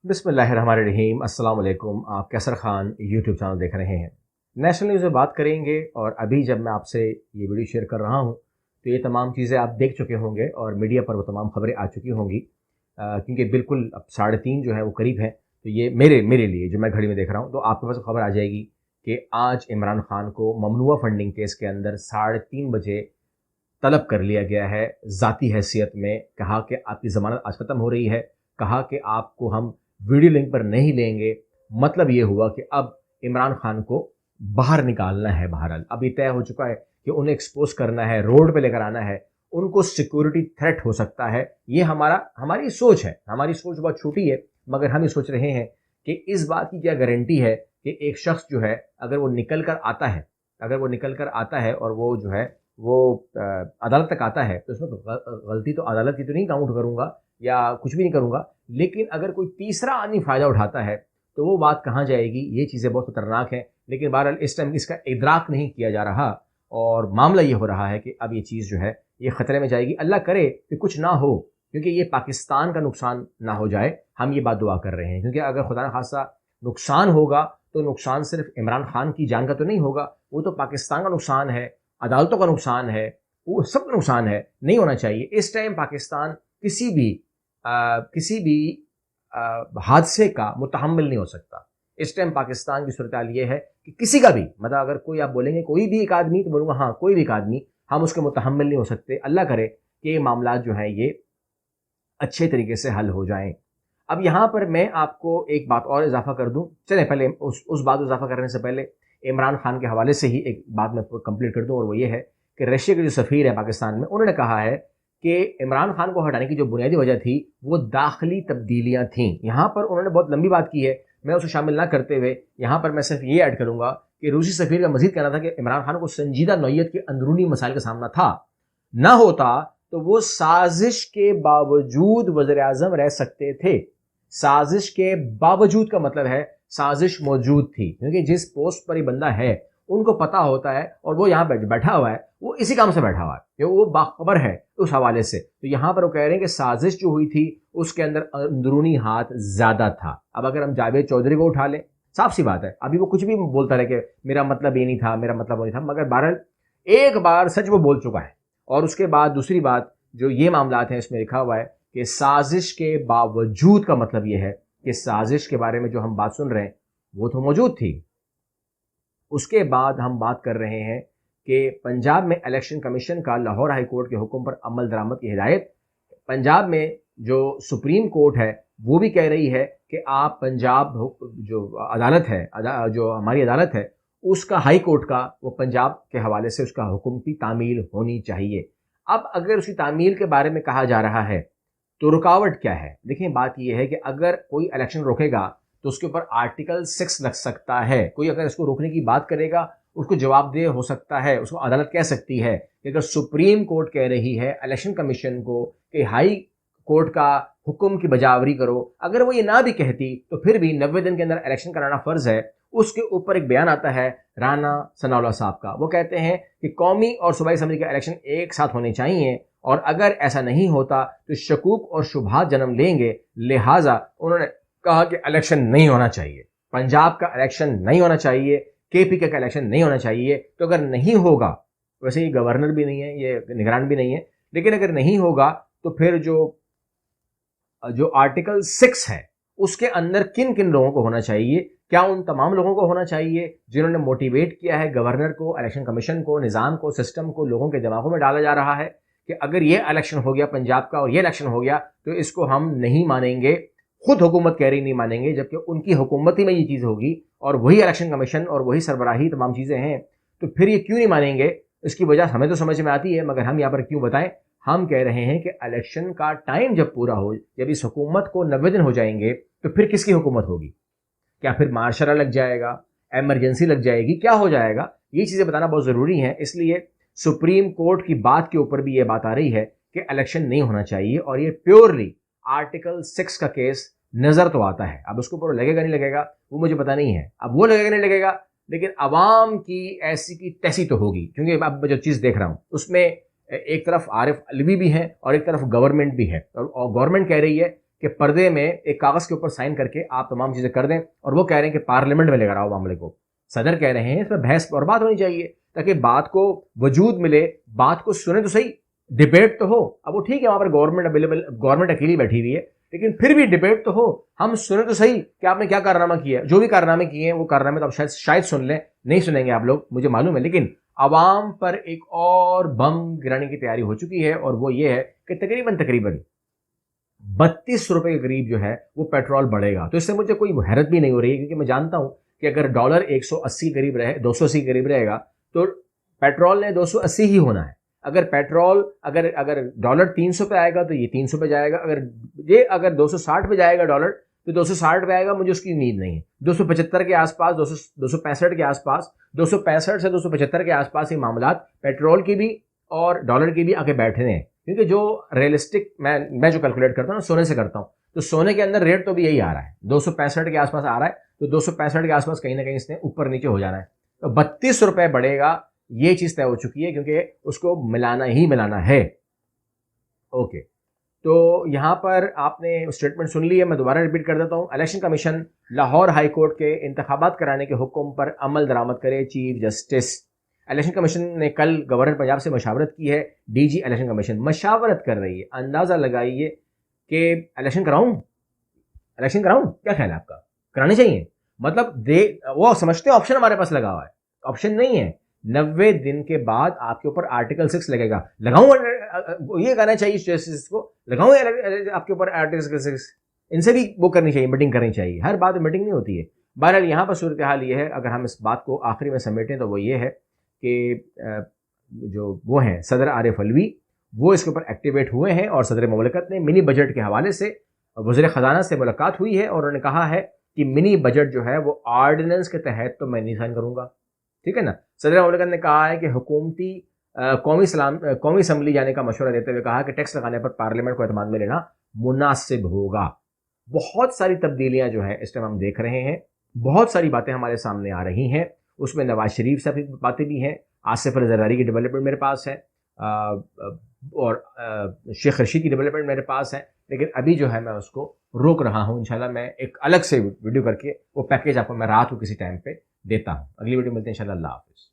बिस्मिल्लाहिर्रहमानिर्रहीम। अस्सलाम वालेकुम। आप कैसर खान यूट्यूब चैनल देख रहे हैं। नेशनल न्यूज़ में बात करेंगे और अभी जब मैं आपसे ये वीडियो शेयर कर रहा हूँ तो ये तमाम चीज़ें आप देख चुके होंगे और मीडिया पर वो तमाम खबरें आ चुकी होंगी, क्योंकि बिल्कुल अब 3:30 जो है वो करीब है। तो ये मेरे मेरे लिए जो मैं घड़ी में देख रहा हूँ तो आपके पास खबर आ जाएगी कि आज इमरान खान को ममनुआ फंडिंग केस के अंदर 3:30 बजे तलब कर लिया गया है। ज़ाती हैसियत में कहा कि आपकी ज़मानत आज ख़त्म हो रही है, कहा कि आपको हम वीडियो लिंक पर नहीं लेंगे। मतलब ये हुआ कि अब इमरान खान को बाहर निकालना है। बहरहाल अब ये तय हो चुका है कि उन्हें एक्सपोज करना है, रोड पे लेकर आना है, उनको सिक्योरिटी थ्रेट हो सकता है। ये हमारी सोच है। हमारी सोच बहुत छोटी है, मगर हम ये सोच रहे हैं कि इस बात की क्या गारंटी है कि एक शख्स जो है अगर वो निकल कर आता है और वो जो है वो अदालत तक आता है तो इसमें गलती तो अदालत की तो नहीं काउंट करूँगा या कुछ भी नहीं करूँगा, लेकिन अगर कोई तीसरा आदमी फ़ायदा उठाता है तो वो बात कहाँ जाएगी। ये चीज़ें बहुत ख़तरनाक हैं, लेकिन बहरहाल इस टाइम इसका इदराक नहीं किया जा रहा और मामला ये हो रहा है कि अब ये चीज़ जो है ये ख़तरे में जाएगी। अल्लाह करे कि कुछ ना हो, क्योंकि ये पाकिस्तान का नुकसान ना हो जाए। हम ये बात दुआ कर रहे हैं, क्योंकि अगर खुदा न खासा नुकसान होगा तो नुकसान सिर्फ इमरान खान की जान का तो नहीं होगा, वो तो पाकिस्तान का नुकसान है, अदालतों का नुकसान है, वो सबका नुकसान है। नहीं होना चाहिए। इस टाइम पाकिस्तान किसी भी हादसे का मुतहम्मिल नहीं हो सकता। इस टाइम पाकिस्तान की सूरत ये है कि किसी का भी, मतलब अगर कोई आप बोलेंगे कोई भी एक आदमी, तो बोलूँगा हाँ कोई भी एक आदमी, हम उसके मुतहम्मिल नहीं हो सकते। अल्लाह करे कि ये मामला जो है ये अच्छे तरीके से हल हो जाएं। अब यहाँ पर मैं आपको एक बात और इजाफा कर दूं। चलें पहले उस बात को इजाफा करने से पहले इमरान खान के हवाले से ही एक बात मैं कंप्लीट कर दूं, और वो ये है कि रशिया के जो सफ़ीर है पाकिस्तान में, उन्होंने कहा है कि इमरान खान को हटाने की जो बुनियादी वजह थी वो दाखिली तब्दीलियाँ थीं। यहाँ पर उन्होंने बहुत लंबी बात की है, मैं उसे शामिल ना करते हुए यहाँ पर मैं सिर्फ ये ऐड करूँगा कि रूसी सफ़ीर का मजीद कहना था कि इमरान खान को संजीदा नौयत के अंदरूनी मसाइल का सामना था। ना होता तो वो साजिश के बावजूद वज़ीर आज़म रह सकते थे। साजिश के बावजूद का मतलब है साजिश मौजूद थी, क्योंकि जिस पोस्ट पर ये बंदा है उनको पता होता है और वो यहाँ बैठा हुआ है, वो इसी काम से बैठा हुआ है, क्योंकि वो बाखबर है उस हवाले से। तो यहाँ पर वो कह रहे हैं कि साजिश जो हुई थी उसके अंदर अंदरूनी हाथ ज्यादा था। अब अगर हम जावेद चौधरी को उठा लें, साफ सी बात है, अभी वो कुछ भी बोलता रहे कि मेरा मतलब ये नहीं था, मेरा मतलब वो नहीं था, मगर बहरहाल एक बार सच वो बोल चुका है। और उसके बाद दूसरी बात जो ये मामलात हैं इसमें लिखा हुआ है कि साजिश के बावजूद का मतलब ये है कि साजिश के बारे में जो हम बात सुन रहे हैं वो तो मौजूद थी। उसके बाद हम बात कर रहे हैं कि पंजाब में इलेक्शन कमीशन का लाहौर हाई कोर्ट के हुक्म पर अमल दरामद की हिदायत। पंजाब में जो सुप्रीम कोर्ट है वो भी कह रही है कि आप पंजाब जो अदालत है, जो हमारी अदालत है, उसका हाई कोर्ट का वो पंजाब के हवाले से उसका हुक्म की तामील होनी चाहिए। अब अगर उसकी तामील के बारे में कहा जा रहा है तो रुकावट क्या है? देखिए, बात यह है कि अगर कोई इलेक्शन रोकेगा तो उसके ऊपर आर्टिकल 6 लग सकता है। कोई अगर इसको रोकने की बात करेगा उसको जवाबदेह हो सकता है, उसको अदालत कह सकती है कि अगर सुप्रीम कोर्ट कह रही है इलेक्शन कमीशन को कि हाई कोर्ट का हुक्म की बजावरी करो, अगर वो ये ना भी कहती तो फिर भी 90 दिन के अंदर इलेक्शन कराना फर्ज है। उसके ऊपर एक बयान आता है राना सनाउल्लाह साहब का। वो कहते हैं कि कौमी और सूबाई असम्बली के इलेक्शन एक साथ होने चाहिए, और अगर ऐसा नहीं होता तो शकूक और शुबहात जन्म लेंगे। लिहाजा उन्होंने कहा कि इलेक्शन नहीं होना चाहिए, पंजाब का इलेक्शन नहीं होना चाहिए, केपीके का इलेक्शन नहीं होना चाहिए। तो अगर नहीं होगा, वैसे ये गवर्नर भी नहीं है, ये निगरान भी नहीं है, लेकिन अगर नहीं होगा तो फिर जो आर्टिकल 6 है उसके अंदर किन किन लोगों को होना चाहिए? क्या उन तमाम लोगों को होना चाहिए जिन्होंने मोटिवेट किया है गवर्नर को, इलेक्शन कमीशन को, निज़ाम को, सिस्टम को? लोगों के दिमागों में डाला जा रहा है कि अगर ये इलेक्शन हो गया पंजाब का और ये इलेक्शन हो गया तो इसको हम नहीं मानेंगे। खुद हुकूमत कह रही नहीं मानेंगे, जबकि उनकी हुकूमती में ये चीज़ होगी और वही इलेक्शन कमीशन और वही सरबराही तमाम चीज़ें हैं, तो फिर ये क्यों नहीं मानेंगे? इसकी वजह हमें तो समझ में आती है, मगर हम यहाँ पर क्यों बताएं? हम कह रहे हैं कि इलेक्शन का टाइम जब पूरा हो, जब इस हुकूमत को 90 दिन हो जाएंगे, तो फिर किसकी हुकूमत होगी? क्या फिर मार्शल लग जाएगा, एमरजेंसी लग जाएगी, क्या हो जाएगा? ये चीज़ें बताना बहुत ज़रूरी है। इसलिए सुप्रीम कोर्ट की बात के ऊपर भी ये बात आ रही है कि इलेक्शन नहीं होना चाहिए, और ये प्योरली आर्टिकल 6 का केस नज़र तो आता है। अब उसके ऊपर लगेगा नहीं लगेगा वो मुझे पता नहीं है, अब वो लगेगा नहीं लगेगा, लेकिन अवाम की ऐसी की तैसी तो होगी। क्योंकि अब जो चीज़ देख रहा हूँ उसमें एक तरफ आरिफ अलवी भी है और एक तरफ गवर्नमेंट भी है, और गवर्नमेंट कह रही है کہ پردے میں ایک کاغذ کے اوپر سائن کر کے آپ تمام چیزیں کر دیں, اور وہ کہہ رہے ہیں کہ پارلیمنٹ میں لے کر آؤ معاملے کو. صدر کہہ رہے ہیں اس پر بحث اور بات ہونی چاہیے تاکہ بات کو وجود ملے, بات کو سنیں تو صحیح, ڈبیٹ تو ہو. اب وہ ٹھیک ہے وہاں پر گورنمنٹ اکیلی بیٹھی ہوئی ہے, لیکن پھر بھی ڈبیٹ تو ہو, ہم سنیں تو صحیح کہ آپ نے کیا کارنامہ کیا ہے. جو بھی کارنامے کیے ہیں وہ کارنامے تو آپ شاید سن لیں, نہیں سنیں گے آپ لوگ مجھے معلوم ہے, لیکن عوام پر ایک اور بم گرانے کی تیاری ہو چکی ہے, اور وہ یہ ہے کہ تقریباً 32 روپے کے قریب جو ہے وہ پیٹرول بڑھے گا. تو اس سے مجھے کوئی حیرت بھی نہیں ہو رہی ہے, کیونکہ میں جانتا ہوں کہ اگر ڈالر 180 قریب رہے, 280 قریب رہے گا, تو پیٹرول نے 280 ہی ہونا ہے. اگر پیٹرول اگر ڈالر 300 پہ آئے گا تو یہ 300 پہ جائے گا, اگر 260 پہ جائے گا ڈالر تو 260 پہ آئے گا. مجھے اس کی نیند نہیں ہے. 275 کے آس پاس, 265 کے آس پاس, 265 سے 275 کے آس پاس یہ معاملات پیٹرول کی بھی اور ڈالر کی بھی آ کے بیٹھے ہیں. کیونکہ جو ریئلسٹک میں جو کیلکولیٹ کرتا ہوں نا, سونے سے کرتا ہوں, تو سونے کے اندر ریٹ تو بھی یہی آ رہا ہے, 265 کے آس پاس آ رہا ہے. تو 265 کے آس پاس کہیں نہ کہیں اس نے اوپر نیچے ہو جانا ہے. تو 32 روپے بڑھے گا, یہ چیز طے ہو چکی ہے, کیونکہ اس کو ملانا ہی ملانا ہے. اوکے, تو یہاں پر آپ نے اسٹیٹمنٹ سن لی ہے, میں دوبارہ ریپیٹ کر دیتا ہوں. Election commission Lahore high court کے انتخابات کرانے کے حکم پر عمل درآمد کرے چیف جسٹس. الیکشن کمیشن نے کل گورنر پنجاب سے مشاورت کی ہے. ڈی جی الیکشن کمیشن مشاورت کر رہی ہے. اندازہ لگائیے کہ الیکشن کراؤں کیا خیال ہے آپ کا, کرانے چاہیے؟ مطلب وہ سمجھتے ہیں آپشن ہمارے پاس لگا ہوا ہے, آپشن نہیں ہے. 90 دن کے بعد آپ کے اوپر آرٹیکل 6 لگے گا. لگاؤں, یہ کہنا چاہیے جسٹس کو, لگاؤں آپ کے اوپر آرٹیکل 6. ان سے بھی وہ کرنی چاہیے, میٹنگ کرنی چاہیے. ہر بات میٹنگ نہیں ہوتی ہے. بہرحال یہاں پر صورتحال یہ ہے, اگر ہم اس بات کو آخری میں سمیٹیں تو وہ یہ ہے کہ جو وہ ہیں صدر عارف علوی, وہ اس کے اوپر ایکٹیویٹ ہوئے ہیں, اور صدر مملکت نے منی بجٹ کے حوالے سے وزیر خزانہ سے ملاقات ہوئی ہے, اور انہوں نے کہا ہے کہ منی بجٹ جو ہے وہ آرڈیننس کے تحت تو میں نہیں سائن کروں گا. ٹھیک ہے نا. صدر مملکت نے کہا ہے کہ حکومتی قومی اسمبلی جانے کا مشورہ دیتے ہوئے کہا کہ ٹیکس لگانے پر پارلیمنٹ کو اعتماد میں لینا مناسب ہوگا. بہت ساری تبدیلیاں جو ہے اس ٹائم ہم دیکھ رہے ہیں, بہت ساری باتیں ہمارے سامنے آ رہی ہیں. اس میں نواز شریف سے باتیں بھی ہیں, آصف علی زرداری کی ڈیولپمنٹ میرے پاس ہے, اور شیخ رشید کی ڈیولپمنٹ میرے پاس ہے. لیکن ابھی جو ہے میں اس کو روک رہا ہوں. انشاءاللہ میں ایک الگ سے ویڈیو کر کے وہ پیکیج آپ کو میں رات کو کسی ٹائم پہ دیتا ہوں. اگلی ویڈیو ملتے ہیں انشاءاللہ. اللہ حافظ.